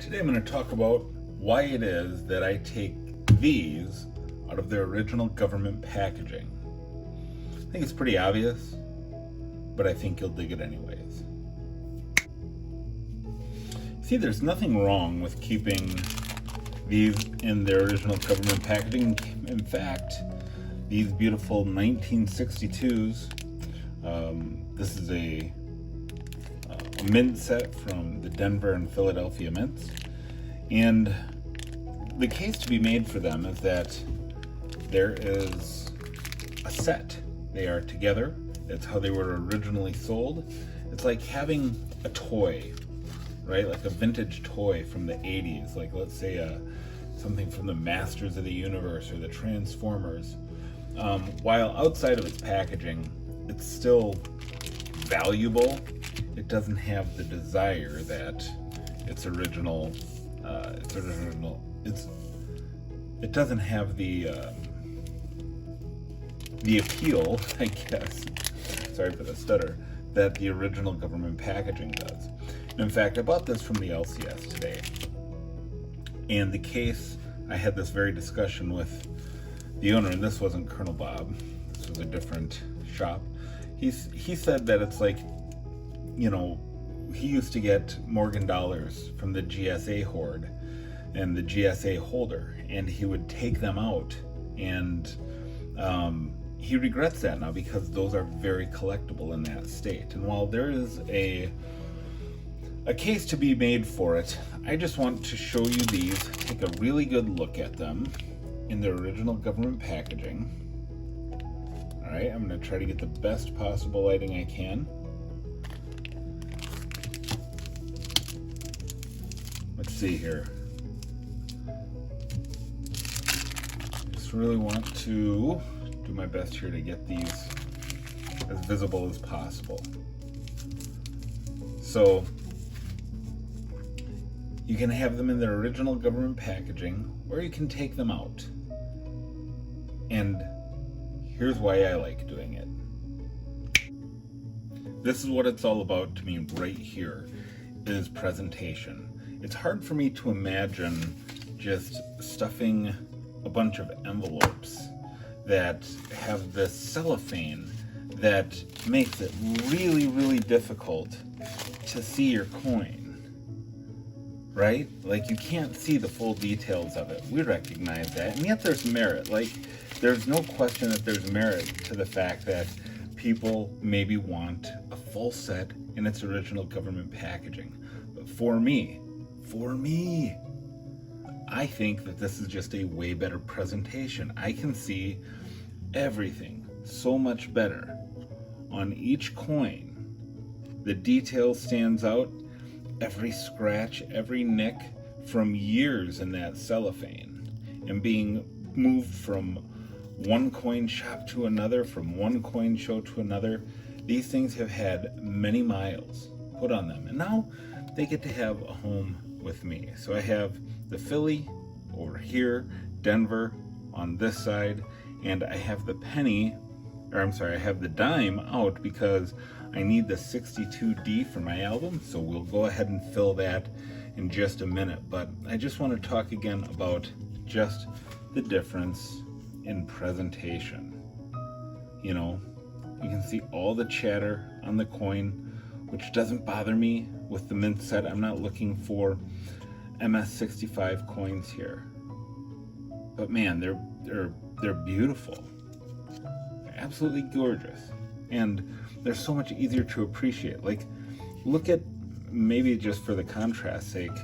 Today I'm going to talk about why it is that I take these out of their original government packaging. I think it's pretty obvious, but I think you'll dig it anyways. See, there's nothing wrong with keeping these in their original government packaging. In fact, these beautiful 1962s, this is a mint set from the Denver and Philadelphia mints, and the case to be made for them is that there is a set. They are together. That's how they were originally sold. It's like having a toy, right? Like a vintage toy from the 80s, like let's say something from the Masters of the Universe or the Transformers. While outside of its packaging, it's still valuable. It doesn't have the desire that its original. It doesn't have the appeal, I guess. Sorry for the stutter. That the original government packaging does. And in fact, I bought this from the LCS today. And the case, I had this very discussion with the owner, and this wasn't Colonel Bob. This was a different shop. He said that it's like, he used to get Morgan dollars from the GSA hoard and the GSA holder, and he would take them out, and he regrets that now because those are very collectible in that state. And while there is a case to be made for it, I just want to show you these, take a really good look at them in their original government packaging. All right, I'm going to try to get the best possible lighting I can. Let's see here. Just really want to do my best here to get these as visible as possible. So you can have them in their original government packaging, or you can take them out. And here's why I like doing it. This is what it's all about to me right here, is presentation. It's hard for me to imagine just stuffing a bunch of envelopes that have this cellophane that makes it really, really difficult to see your coin, right? Like, you can't see the full details of it. We recognize that, and yet there's merit. Like, there's no question that there's merit to the fact that people maybe want a full set in its original government packaging. But for me, I think that this is just a way better presentation. I can see everything so much better on each coin. The detail stands out, every scratch, every nick from years in that cellophane, and being moved from one coin shop to another, from one coin show to another. These things have had many miles put on them, and now they get to have a home with me. So I have the Philly over here, Denver on this side, and I have the I have the dime out because I need the 62D for my album, so we'll go ahead and fill that in just a minute. But I just want to talk again about just the difference in presentation. You can see all the chatter on the coin, which doesn't bother me with the mint set. I'm not looking for MS65 coins here. But man, they're beautiful. They're absolutely gorgeous. And they're so much easier to appreciate. Like, look at, maybe just for the contrast sake,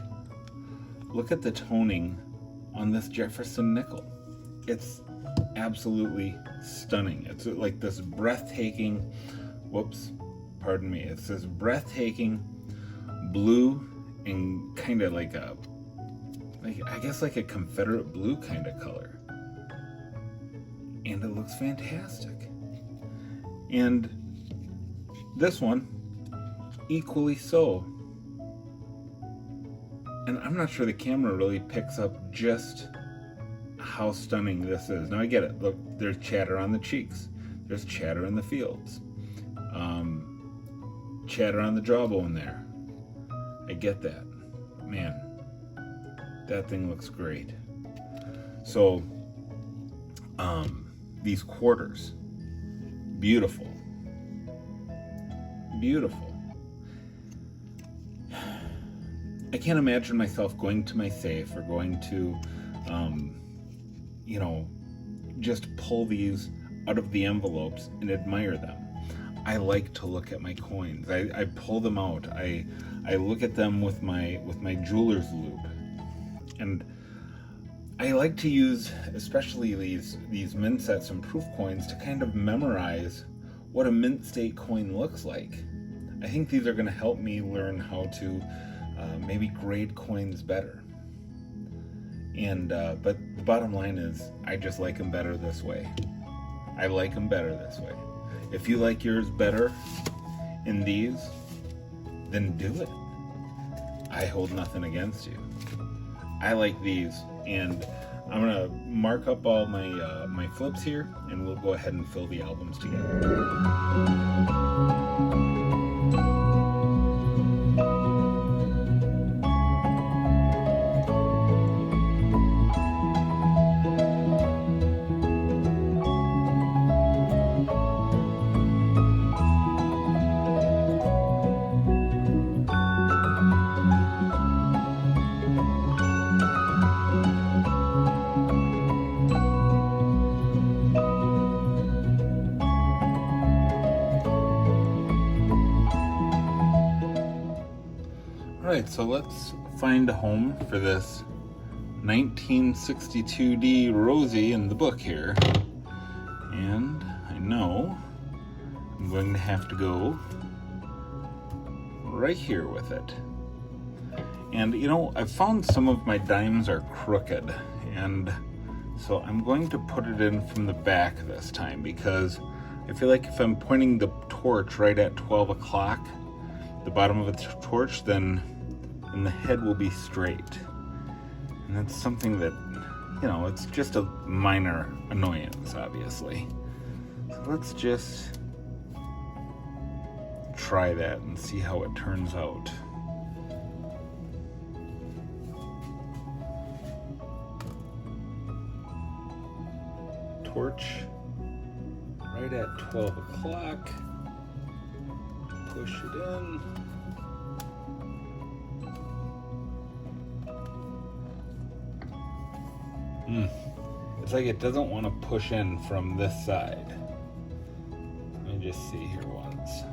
look at the toning on this Jefferson nickel. It's absolutely stunning. It's like this breathtaking, it's this breathtaking blue and kind of like a Confederate blue kind of color. And it looks fantastic. And this one, equally so. And I'm not sure the camera really picks up just how stunning this is. Now I get it. Look, there's chatter on the cheeks. There's chatter in the fields. Chatter on the jawbone there. I get that. Man, That thing looks great. So, these quarters, beautiful. Beautiful. I can't imagine myself going to my safe or going to, just pull these out of the envelopes and admire them. I like to look at my coins. I pull them out. I look at them with my jeweler's loupe, and I like to use, especially these mint sets and proof coins, to kind of memorize what a mint state coin looks like. I think these are going to help me learn how to maybe grade coins better. And but the bottom line is, I just like them better this way. I like them better this way. If you like yours better in these, then do it. I hold nothing against you. I like these, and I'm gonna mark up all my flips here, and we'll go ahead and fill the albums together. Alright, so let's find a home for this 1962D Rosie in the book here. And I know I'm going to have to go right here with it. And I've found some of my dimes are crooked, and so I'm going to put it in from the back this time, because I feel like if I'm pointing the torch right at 12 o'clock, the bottom of the torch, then the head will be straight. And that's something that, it's just a minor annoyance, obviously. So let's just try that and see how it turns out. Torch right at 12 o'clock. Push it in. It's like it doesn't want to push in from this side. Let me just see here once.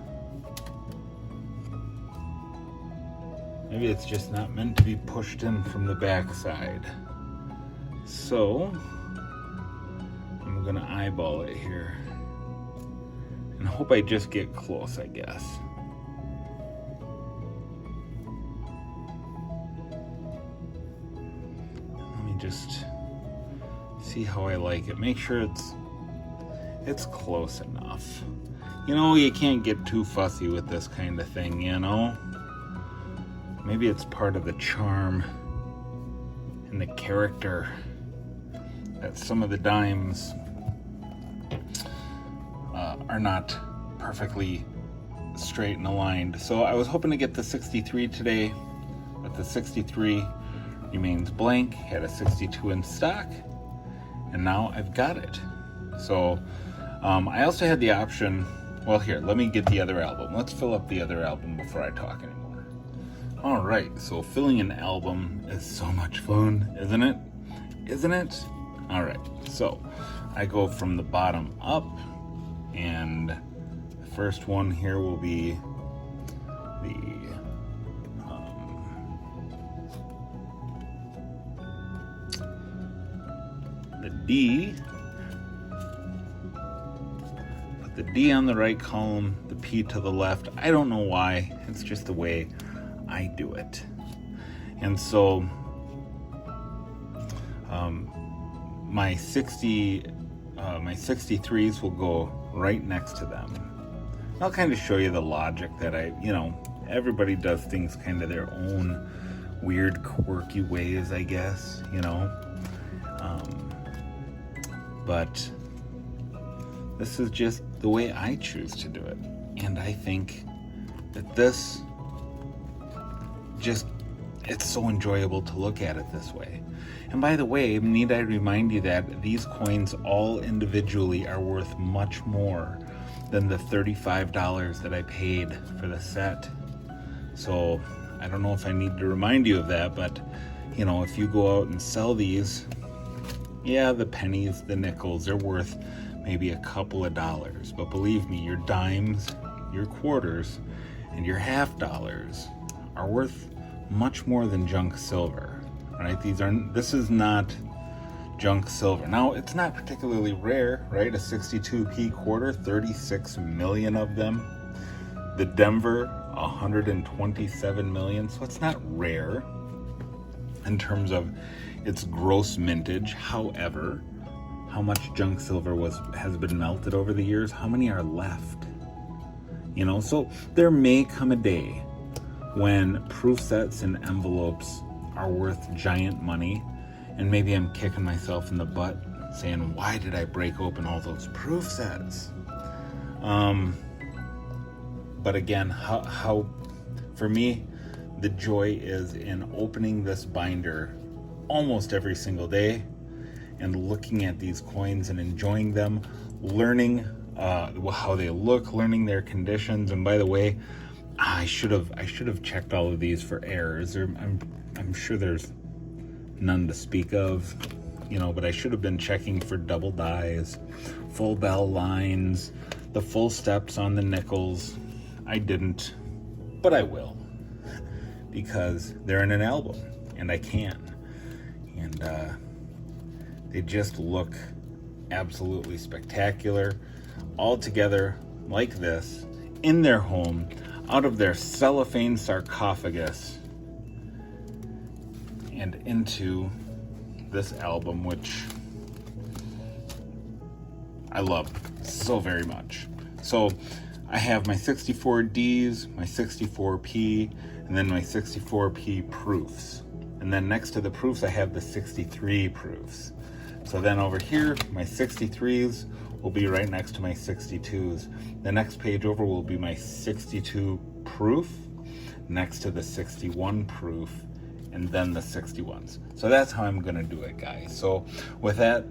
Maybe it's just not meant to be pushed in from the back side. So I'm gonna eyeball it here and hope I just get close, I guess. Let me just see how I like it. Make sure it's close enough. You can't get too fussy with this kind of thing, Maybe it's part of the charm and the character that some of the dimes are not perfectly straight and aligned. So I was hoping to get the 63 today, but the 63 remains blank. Had a 62 in stock, and now I've got it. So I also had the option, well, here, let me get the other album. Let's fill up the other album before I talk anymore. All right, so filling an album is so much fun, isn't it? Isn't it? All right, so I go from the bottom up, and the first one here will be the D. Put the D on the right column, the P to the left. I don't know why. It's just the way I do it. And so my 63s will go right next to them. I'll kind of show you the logic that everybody does things kind of their own weird, quirky ways, I guess, but this is just the way I choose to do it. And I think that this just it's so enjoyable to look at it this way. And by the way, need I remind you that these coins all individually are worth much more than the $35 that I paid for the set. So I don't know if I need to remind you of that, but you know, if you go out and sell these, yeah, the pennies, the nickels, they're worth maybe a couple of dollars. But believe me, your dimes, your quarters, and your half dollars are worth much more than junk silver. Right? This is not junk silver. Now, it's not particularly rare, right? A 62p quarter, 36 million of them. The Denver, 127 million. So it's not rare in terms of its gross mintage. However, how much junk silver has been melted over the years? How many are left? You know, so there may come a day when proof sets and envelopes are worth giant money, and maybe I'm kicking myself in the butt saying, why did I break open all those proof sets? But again, how for me, the joy is in opening this binder almost every single day and looking at these coins and enjoying them, learning how they look, learning their conditions. And by the way, I should have checked all of these for errors. I'm sure there's none to speak of, you know, but I should have been checking for double dies, full bell lines, the full steps on the nickels. I didn't, but I will, because they're in an album and I can. And they just look absolutely spectacular all together like this in their home, out of their cellophane sarcophagus and into this album, which I love so very much. So I have my 64Ds, my 64P, and then my 64P proofs. And then next to the proofs, I have the 63 proofs. So then over here, my 63s will be right next to my 62s. The next page over will be my 62 proof next to the 61 proof, and then the 61s. So that's how I'm gonna do it, guys. So with that,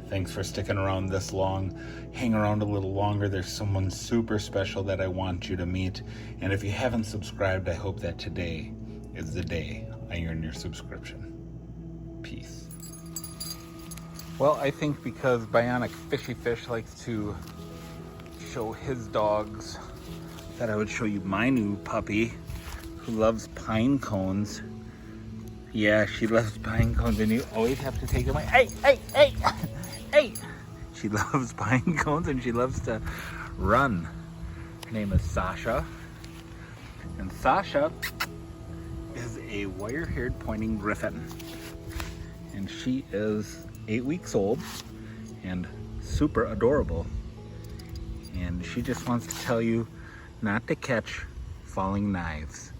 thanks for sticking around this long. Hang around a little longer. There's someone super special that I want you to meet. And if you haven't subscribed, I hope that today is the day I earn your subscription. Peace. Well, I think because Bionic Fishy Fish likes to show his dogs, that I would show you my new puppy who loves pine cones. Yeah, she loves pine cones, and you always have to take them away. Hey! She loves pine cones and she loves to run. Her name is Sasha. And Sasha is a wire-haired pointing griffon. And she is 8 weeks old and super adorable. And she just wants to tell you not to catch falling knives.